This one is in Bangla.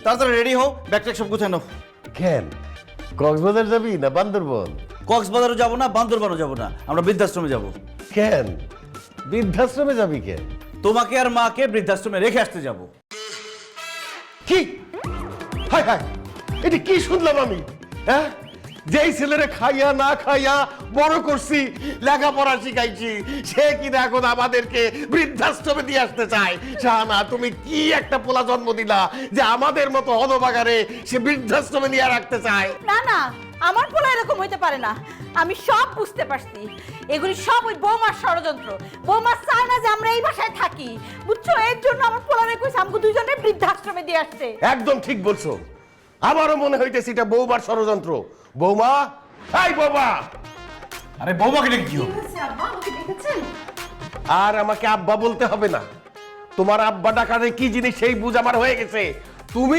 তাড়াতাড়ি রেডি হও, ব্যাগটা সব গুছাই নাও। কেন কক্সবাজার যাবি না বান্দরবন? কক্সবাজারও যাবো না, বান্দরবানও যাবো না, আমরা বৃদ্ধাশ্রমে যাবো। কেন বৃদ্ধাশ্রমে যাবি কেন? তোমাকে আর মাকে বৃদ্ধাশ্রমে রেখে আসতে যাবো। কি হায় হায়, এটা কি শুনলাম আমি? হ্যাঁ, যেই ছেলেরে খাইয়া না খাইয়া বড় করছি, লেখাপড়া শিখাইছি, সে কিনা এখন আমাদেরকে বৃদ্ধাশ্রমে দিয়ে আসতে চায়। শাহানা, তুমি কি একটা পোলা জন্ম দিলা যে আমাদের মতো হতভাগারে সে বৃদ্ধাশ্রমে নিয়ে রাখতে চায়? না না, আমার পোলা এরকম হইতে পারে না। আমি সব বুঝতে পারছি, এগুলি সব ওই বৌমার ষড়যন্ত্র। বৌমা চায় না যে আমরা এই বাসায় থাকি, বুঝছো? এর জন্য আমার পোলারে কইছে আমাকে দুইজনে বৃদ্ধাশ্রমে দিয়ে আসছে। একদম ঠিক বলছো, আমারও মনে হইতেছে এটা বৌমার ষড়যন্ত্র। বৌমা, হাই বৌমা। আরে বৌমাকে ডেকে কি হবে? আর আমাকে আব্বা বলতে হবে না, তোমার আব্বা ডাকারে কি জিনিস সেই বুঝ আমার হয়ে গেছে। তুমি